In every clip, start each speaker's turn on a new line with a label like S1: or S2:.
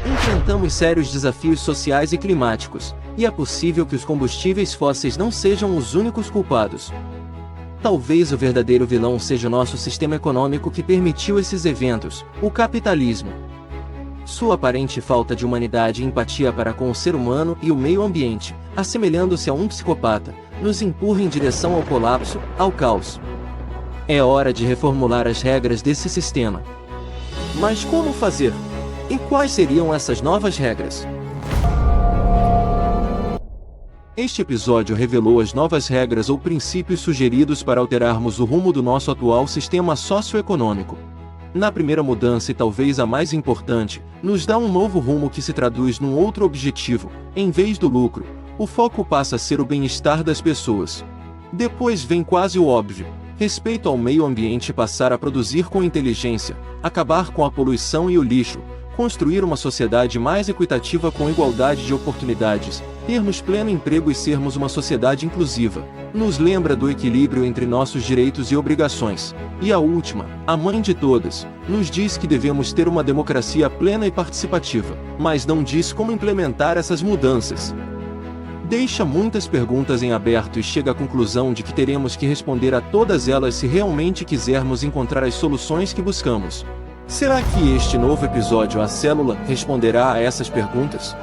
S1: Enfrentamos sérios desafios sociais e climáticos, e é possível que os combustíveis fósseis não sejam os únicos culpados. Talvez o verdadeiro vilão seja o nosso sistema econômico que permitiu esses eventos, o capitalismo. Sua aparente falta de humanidade e empatia para com o ser humano e o meio ambiente, assemelhando-se a um psicopata, nos empurra em direção ao colapso, ao caos. É hora de reformular as regras desse sistema. Mas como fazer? E quais seriam essas novas regras? Este episódio revelou as novas regras ou princípios sugeridos para alterarmos o rumo do nosso atual sistema socioeconômico. Na primeira mudança e talvez a mais importante, nos dá um novo rumo que se traduz num outro objetivo. Em vez do lucro, o foco passa a ser o bem-estar das pessoas. Depois vem quase o óbvio: respeito ao meio ambiente, passar a produzir com inteligência, acabar com a poluição e o lixo, construir uma sociedade mais equitativa com igualdade de oportunidades, termos pleno emprego e sermos uma sociedade inclusiva. Nos lembra do equilíbrio entre nossos direitos e obrigações. E a última, a mãe de todas, nos diz que devemos ter uma democracia plena e participativa, mas não diz como implementar essas mudanças. Deixa muitas perguntas em aberto e chega à conclusão de que teremos que responder a todas elas se realmente quisermos encontrar as soluções que buscamos. Será que este novo episódio A Célula responderá a essas perguntas?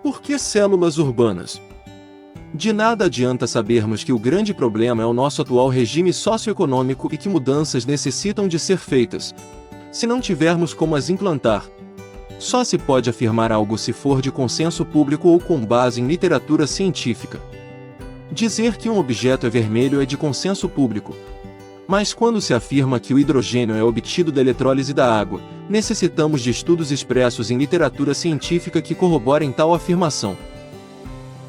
S1: Por que células urbanas? De nada adianta sabermos que o grande problema é o nosso atual regime socioeconômico e que mudanças necessitam de ser feitas, se não tivermos como as implantar. Só se pode afirmar algo se for de consenso público ou com base em literatura científica. Dizer que um objeto é vermelho é de consenso público. Mas quando se afirma que o hidrogênio é obtido da eletrólise da água, necessitamos de estudos expressos em literatura científica que corroborem tal afirmação.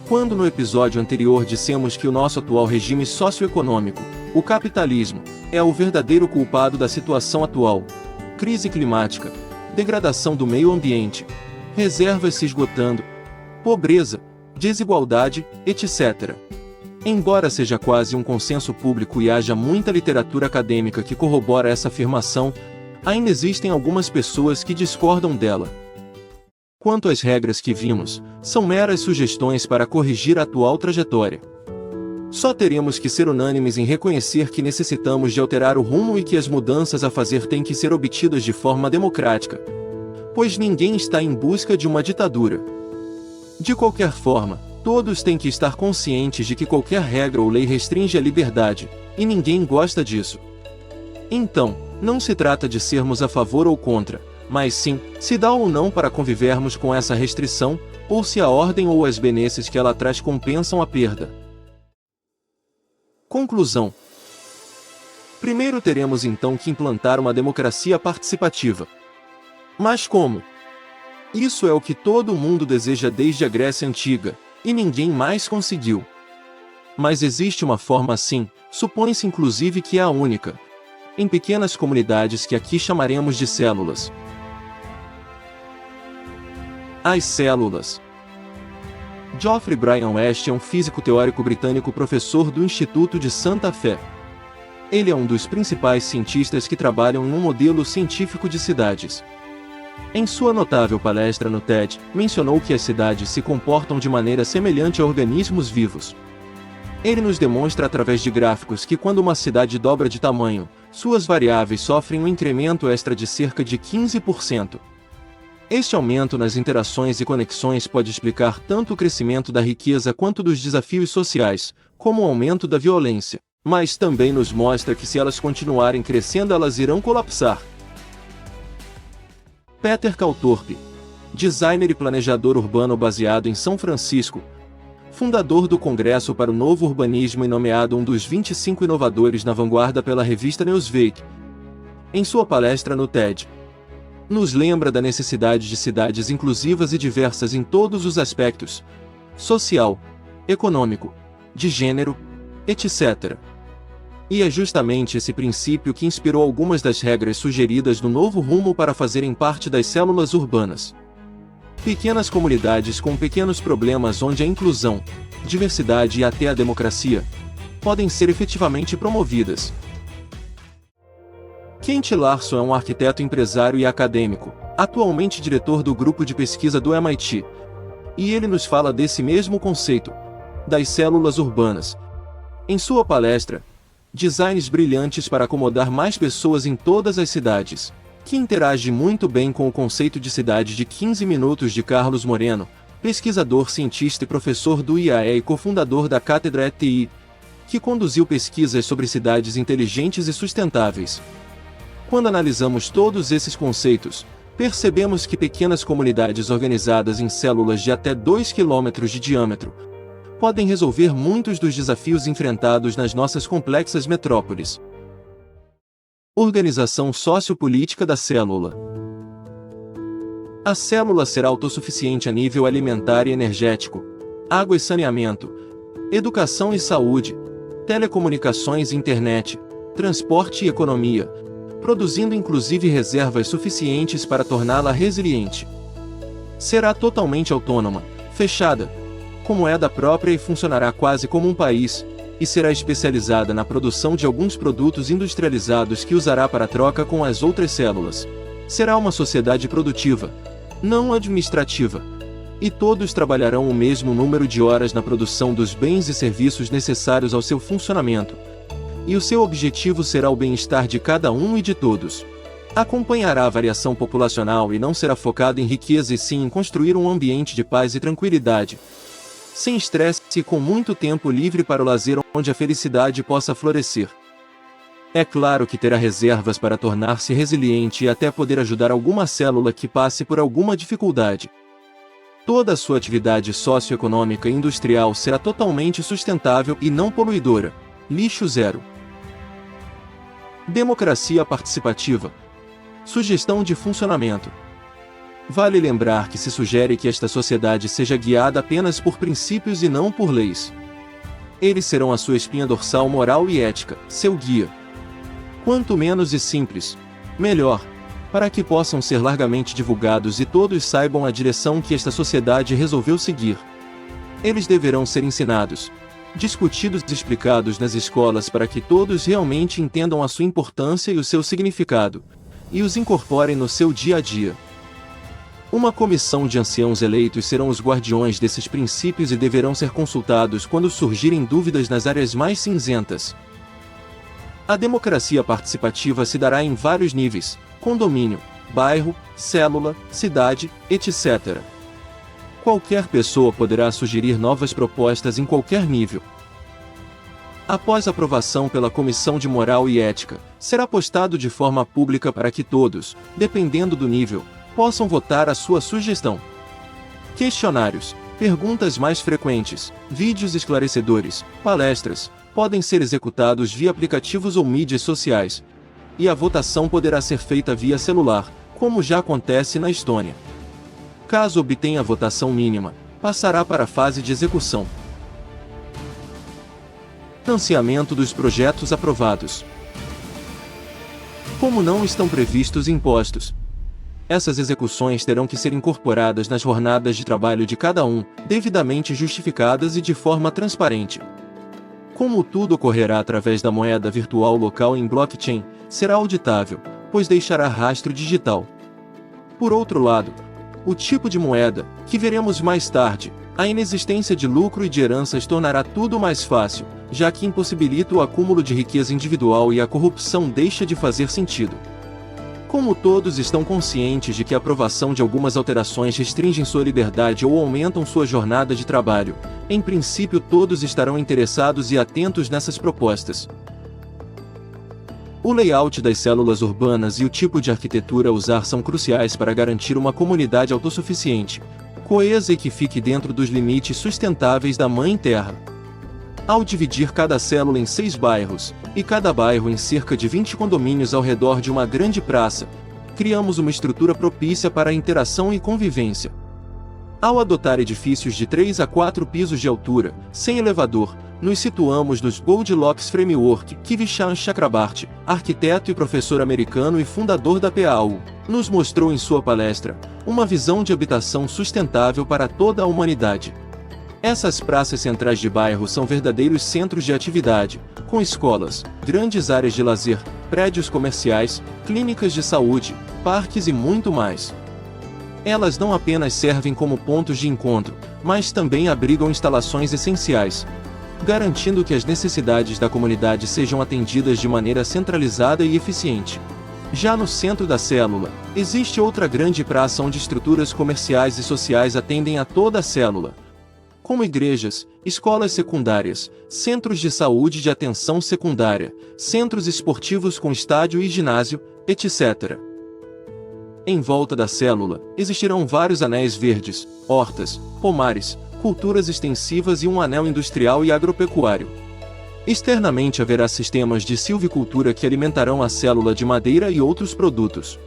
S1: Quando no episódio anterior dissemos que o nosso atual regime socioeconômico, o capitalismo, é o verdadeiro culpado da situação atual, crise climática, degradação do meio ambiente, reservas se esgotando, pobreza, desigualdade, etc. Embora seja quase um consenso público e haja muita literatura acadêmica que corrobora essa afirmação, ainda existem algumas pessoas que discordam dela. Quanto às regras que vimos, são meras sugestões para corrigir a atual trajetória. Só teremos que ser unânimes em reconhecer que necessitamos de alterar o rumo e que as mudanças a fazer têm que ser obtidas de forma democrática, pois ninguém está em busca de uma ditadura. De qualquer forma, todos têm que estar conscientes de que qualquer regra ou lei restringe a liberdade, e ninguém gosta disso. Então, não se trata de sermos a favor ou contra, mas sim, se dá ou não para convivermos com essa restrição, ou se a ordem ou as benesses que ela traz compensam a perda. Conclusão. Primeiro teremos então que implantar uma democracia participativa. Mas como? Isso é o que todo mundo deseja desde a Grécia Antiga, e ninguém mais conseguiu. Mas existe uma forma assim, supõe-se inclusive que é a única, em pequenas comunidades que aqui chamaremos de células. As células. Geoffrey Brian West é um físico teórico britânico, professor do Instituto de Santa Fé. Ele é um dos principais cientistas que trabalham em um modelo científico de cidades. Em sua notável palestra no TED, mencionou que as cidades se comportam de maneira semelhante a organismos vivos. Ele nos demonstra através de gráficos que quando uma cidade dobra de tamanho, suas variáveis sofrem um incremento extra de cerca de 15%. Este aumento nas interações e conexões pode explicar tanto o crescimento da riqueza quanto dos desafios sociais, como o aumento da violência, mas também nos mostra que se elas continuarem crescendo elas irão colapsar. Peter Calthorpe, designer e planejador urbano baseado em São Francisco, fundador do Congresso para o Novo Urbanismo e nomeado um dos 25 inovadores na vanguarda pela revista Newsweek, em sua palestra no TED, nos lembra da necessidade de cidades inclusivas e diversas em todos os aspectos: social, econômico, de gênero, etc. E é justamente esse princípio que inspirou algumas das regras sugeridas no novo rumo para fazerem parte das células urbanas. Pequenas comunidades com pequenos problemas onde a inclusão, diversidade e até a democracia podem ser efetivamente promovidas. Kent Larson é um arquiteto empresário e acadêmico, atualmente diretor do grupo de pesquisa do MIT. E ele nos fala desse mesmo conceito, das células urbanas. Em sua palestra, Designs Brilhantes para Acomodar Mais Pessoas em Todas as Cidades, que interage muito bem com o conceito de cidade de 15 minutos de Carlos Moreno, pesquisador, cientista e professor do IAE e cofundador da Cátedra ETI, que conduziu pesquisas sobre cidades inteligentes e sustentáveis. Quando analisamos todos esses conceitos, percebemos que pequenas comunidades organizadas em células de até 2 km de diâmetro podem resolver muitos dos desafios enfrentados nas nossas complexas metrópoles. Organização sociopolítica da célula. A célula será autossuficiente a nível alimentar e energético, água e saneamento, educação e saúde, telecomunicações e internet, transporte e economia, produzindo inclusive reservas suficientes para torná-la resiliente. Será totalmente autônoma, fechada, com moeda própria e funcionará quase como um país, e será especializada na produção de alguns produtos industrializados que usará para troca com as outras células. Será uma sociedade produtiva, não administrativa, e todos trabalharão o mesmo número de horas na produção dos bens e serviços necessários ao seu funcionamento. E o seu objetivo será o bem-estar de cada um e de todos. Acompanhará a variação populacional e não será focado em riqueza e sim em construir um ambiente de paz e tranquilidade, sem estresse e com muito tempo livre para o lazer onde a felicidade possa florescer. É claro que terá reservas para tornar-se resiliente e até poder ajudar alguma célula que passe por alguma dificuldade. Toda a sua atividade socioeconômica e industrial será totalmente sustentável e não poluidora. Lixo zero. Democracia participativa. Sugestão de funcionamento. Vale lembrar que se sugere que esta sociedade seja guiada apenas por princípios e não por leis. Eles serão a sua espinha dorsal moral e ética, seu guia. Quanto menos e simples, melhor, para que possam ser largamente divulgados e todos saibam a direção que esta sociedade resolveu seguir. Eles deverão ser ensinados, discutidos e explicados nas escolas para que todos realmente entendam a sua importância e o seu significado, e os incorporem no seu dia a dia. Uma comissão de anciãos eleitos serão os guardiões desses princípios e deverão ser consultados quando surgirem dúvidas nas áreas mais cinzentas. A democracia participativa se dará em vários níveis: condomínio, bairro, célula, cidade, etc. Qualquer pessoa poderá sugerir novas propostas em qualquer nível. Após aprovação pela Comissão de Moral e Ética, será postado de forma pública para que todos, dependendo do nível, possam votar a sua sugestão. Questionários, perguntas mais frequentes, vídeos esclarecedores, palestras, podem ser executados via aplicativos ou mídias sociais, e a votação poderá ser feita via celular, como já acontece na Estônia. Caso obtenha a votação mínima, passará para a fase de execução. Financiamento dos projetos aprovados. Como não estão previstos impostos, essas execuções terão que ser incorporadas nas jornadas de trabalho de cada um, devidamente justificadas e de forma transparente. Como tudo ocorrerá através da moeda virtual local em blockchain, será auditável, pois deixará rastro digital. Por outro lado, o tipo de moeda, que veremos mais tarde, a inexistência de lucro e de heranças tornará tudo mais fácil, já que impossibilita o acúmulo de riqueza individual e a corrupção deixa de fazer sentido. Como todos estão conscientes de que a aprovação de algumas alterações restringem sua liberdade ou aumentam sua jornada de trabalho, em princípio todos estarão interessados e atentos nessas propostas. O layout das células urbanas e o tipo de arquitetura a usar são cruciais para garantir uma comunidade autossuficiente, coesa e que fique dentro dos limites sustentáveis da Mãe Terra. Ao dividir cada célula em 6 bairros, e cada bairro em cerca de 20 condomínios ao redor de uma grande praça, criamos uma estrutura propícia para a interação e convivência. Ao adotar edifícios de 3 a 4 pisos de altura, sem elevador, Nos situamos nos Goldilocks Framework, que Vishal Chakrabarty, arquiteto e professor americano e fundador da PAU, nos mostrou em sua palestra, uma visão de habitação sustentável para toda a humanidade. Essas praças centrais de bairro são verdadeiros centros de atividade, com escolas, grandes áreas de lazer, prédios comerciais, clínicas de saúde, parques e muito mais. Elas não apenas servem como pontos de encontro, mas também abrigam instalações essenciais, garantindo que as necessidades da comunidade sejam atendidas de maneira centralizada e eficiente. Já no centro da célula, existe outra grande praça onde estruturas comerciais e sociais atendem a toda a célula, como igrejas, escolas secundárias, centros de saúde de atenção secundária, centros esportivos com estádio e ginásio, etc. Em volta da célula, existirão vários anéis verdes, hortas, pomares, culturas extensivas e um anel industrial e agropecuário. Externamente haverá sistemas de silvicultura que alimentarão a célula de madeira e outros produtos.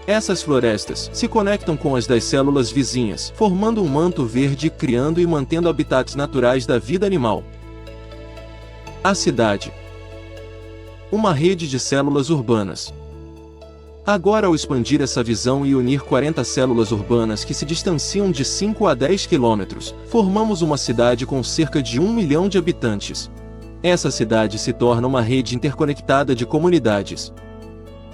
S1: Essas florestas se conectam com as das células vizinhas, formando um manto verde e criando e mantendo habitats naturais da vida animal. A cidade. Uma rede de células urbanas. Agora, ao expandir essa visão e unir 40 células urbanas que se distanciam de 5 a 10 quilômetros, formamos uma cidade com cerca de 1 milhão de habitantes. Essa cidade se torna uma rede interconectada de comunidades.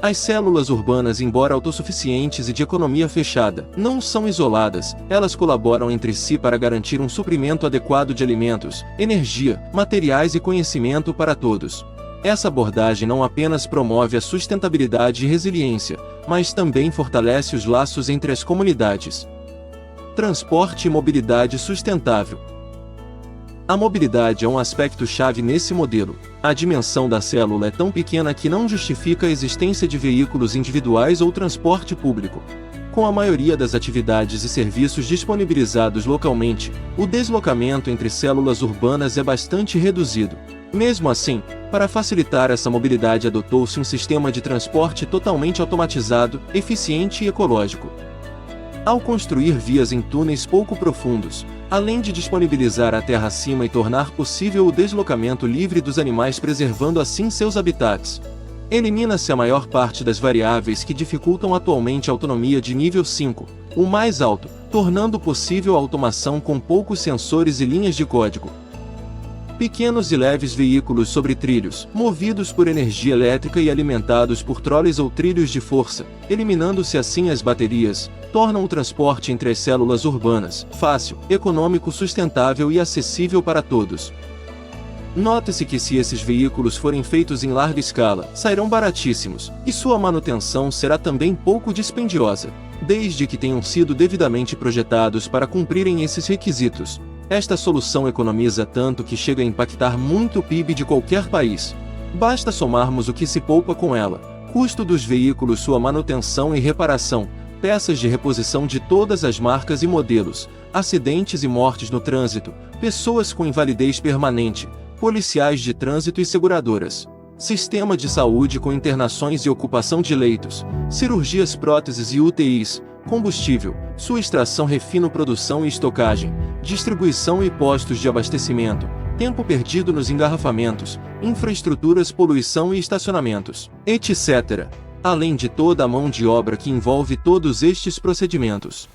S1: As células urbanas, embora autossuficientes e de economia fechada, não são isoladas, elas colaboram entre si para garantir um suprimento adequado de alimentos, energia, materiais e conhecimento para todos. Essa abordagem não apenas promove a sustentabilidade e resiliência, mas também fortalece os laços entre as comunidades. Transporte e mobilidade sustentável. A mobilidade é um aspecto-chave nesse modelo. A dimensão da célula é tão pequena que não justifica a existência de veículos individuais ou transporte público. Com a maioria das atividades e serviços disponibilizados localmente, o deslocamento entre células urbanas é bastante reduzido. Mesmo assim, para facilitar essa mobilidade adotou-se um sistema de transporte totalmente automatizado, eficiente e ecológico. Ao construir vias em túneis pouco profundos, além de disponibilizar a terra acima e tornar possível o deslocamento livre dos animais preservando assim seus habitats, elimina-se a maior parte das variáveis que dificultam atualmente a autonomia de nível 5, o mais alto, tornando possível a automação com poucos sensores e linhas de código. Pequenos e leves veículos sobre trilhos, movidos por energia elétrica e alimentados por trolleys ou trilhos de força, eliminando-se assim as baterias, tornam o transporte entre as células urbanas fácil, econômico, sustentável e acessível para todos. Note-se que se esses veículos forem feitos em larga escala, sairão baratíssimos, e sua manutenção será também pouco dispendiosa, desde que tenham sido devidamente projetados para cumprirem esses requisitos. Esta solução economiza tanto que chega a impactar muito o PIB de qualquer país. Basta somarmos o que se poupa com ela: custo dos veículos, sua manutenção e reparação, peças de reposição de todas as marcas e modelos, acidentes e mortes no trânsito, pessoas com invalidez permanente, policiais de trânsito e seguradoras, sistema de saúde com internações e ocupação de leitos, cirurgias, próteses e UTIs, combustível, sua extração, refino, produção e estocagem, distribuição e postos de abastecimento, tempo perdido nos engarrafamentos, infraestruturas, poluição e estacionamentos, etc., além de toda a mão de obra que envolve todos estes procedimentos.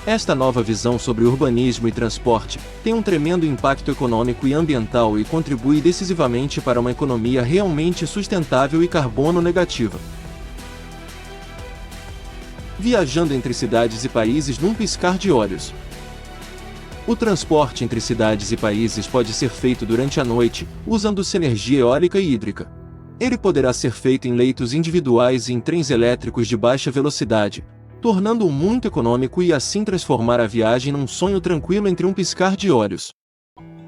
S1: Esta nova visão sobre urbanismo e transporte tem um tremendo impacto econômico e ambiental e contribui decisivamente para uma economia realmente sustentável e carbono negativa. Viajando entre cidades e países num piscar de olhos. O transporte entre cidades e países pode ser feito durante a noite, usando-se energia eólica e hídrica. Ele poderá ser feito em leitos individuais e em trens elétricos de baixa velocidade, tornando-o muito econômico e assim transformar a viagem num sonho tranquilo entre um piscar de olhos.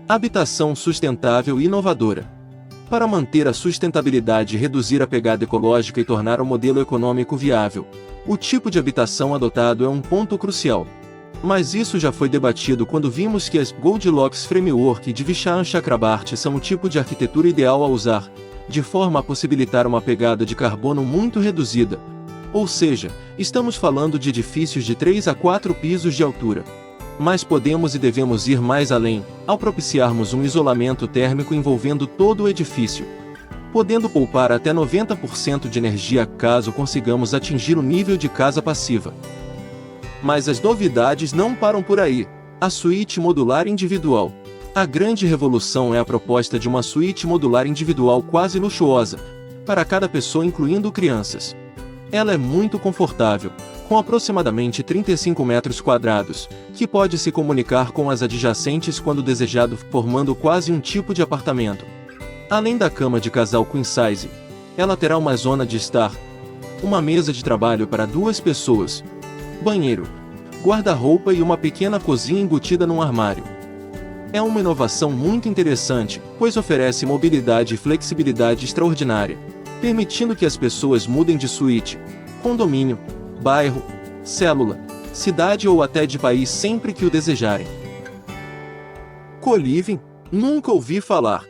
S1: Habitação sustentável e inovadora. Para manter a sustentabilidade, reduzir a pegada ecológica e tornar o modelo econômico viável, o tipo de habitação adotado é um ponto crucial. Mas isso já foi debatido quando vimos que as Goldilocks Framework de Vishal Chakrabarty são o tipo de arquitetura ideal a usar, de forma a possibilitar uma pegada de carbono muito reduzida. Ou seja, estamos falando de edifícios de 3 a 4 pisos de altura. Mas podemos e devemos ir mais além, ao propiciarmos um isolamento térmico envolvendo todo o edifício, podendo poupar até 90% de energia caso consigamos atingir o nível de casa passiva. Mas as novidades não param por aí. A suíte modular individual. A grande revolução é a proposta de uma suíte modular individual quase luxuosa, para cada pessoa incluindo crianças. Ela é muito confortável, com aproximadamente 35 metros quadrados, que pode se comunicar com as adjacentes quando desejado, formando quase um tipo de apartamento. Além da cama de casal queen size, ela terá uma zona de estar, uma mesa de trabalho para 2 pessoas, banheiro, guarda-roupa e uma pequena cozinha embutida num armário. É uma inovação muito interessante, pois oferece mobilidade e flexibilidade extraordinária, permitindo que as pessoas mudem de suíte, condomínio, bairro, célula, cidade ou até de país sempre que o desejarem. Co-living? Nunca ouvi falar.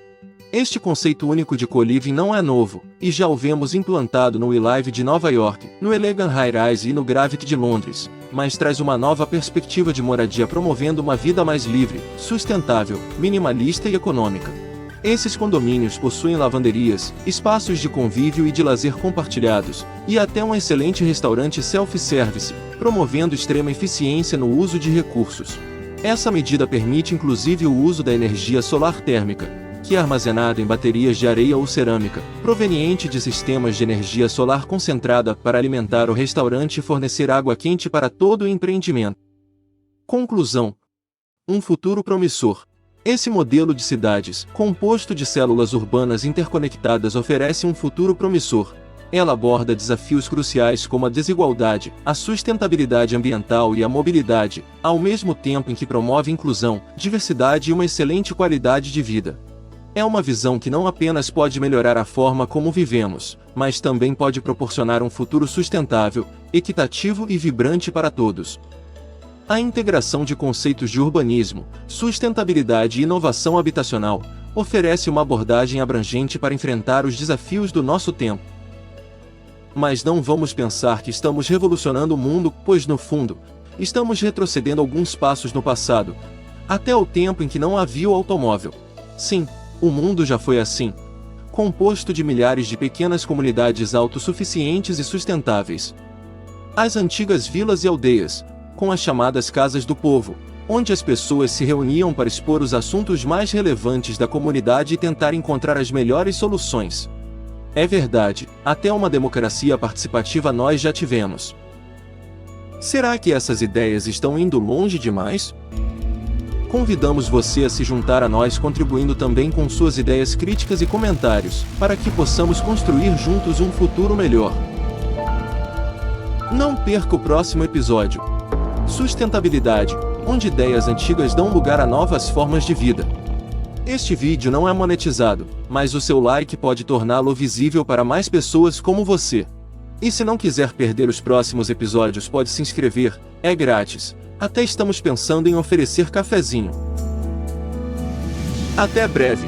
S1: Este conceito único de co-living não é novo, e já o vemos implantado no WeLive de Nova York, no Elegant High-Rise e no Gravity de Londres, mas traz uma nova perspectiva de moradia promovendo uma vida mais livre, sustentável, minimalista e econômica. Esses condomínios possuem lavanderias, espaços de convívio e de lazer compartilhados, e até um excelente restaurante self-service, promovendo extrema eficiência no uso de recursos. Essa medida permite inclusive o uso da energia solar térmica, que é armazenada em baterias de areia ou cerâmica, proveniente de sistemas de energia solar concentrada para alimentar o restaurante e fornecer água quente para todo o empreendimento. Conclusão: um futuro promissor. Esse modelo de cidades, composto de células urbanas interconectadas, oferece um futuro promissor. Ela aborda desafios cruciais como a desigualdade, a sustentabilidade ambiental e a mobilidade, ao mesmo tempo em que promove inclusão, diversidade e uma excelente qualidade de vida. É uma visão que não apenas pode melhorar a forma como vivemos, mas também pode proporcionar um futuro sustentável, equitativo e vibrante para todos. A integração de conceitos de urbanismo, sustentabilidade e inovação habitacional oferece uma abordagem abrangente para enfrentar os desafios do nosso tempo. Mas não vamos pensar que estamos revolucionando o mundo, pois no fundo, estamos retrocedendo alguns passos no passado, até o tempo em que não havia o automóvel. Sim, o mundo já foi assim, composto de milhares de pequenas comunidades autossuficientes e sustentáveis. As antigas vilas e aldeias, com as chamadas casas do povo, onde as pessoas se reuniam para expor os assuntos mais relevantes da comunidade e tentar encontrar as melhores soluções. É verdade, até uma democracia participativa nós já tivemos. Será que essas ideias estão indo longe demais? Convidamos você a se juntar a nós contribuindo também com suas ideias críticas e comentários, para que possamos construir juntos um futuro melhor. Não perca o próximo episódio. Sustentabilidade, onde ideias antigas dão lugar a novas formas de vida. Este vídeo não é monetizado, mas o seu like pode torná-lo visível para mais pessoas como você. E se não quiser perder os próximos episódios, pode se inscrever, é grátis. Até estamos pensando em oferecer cafezinho. Até breve!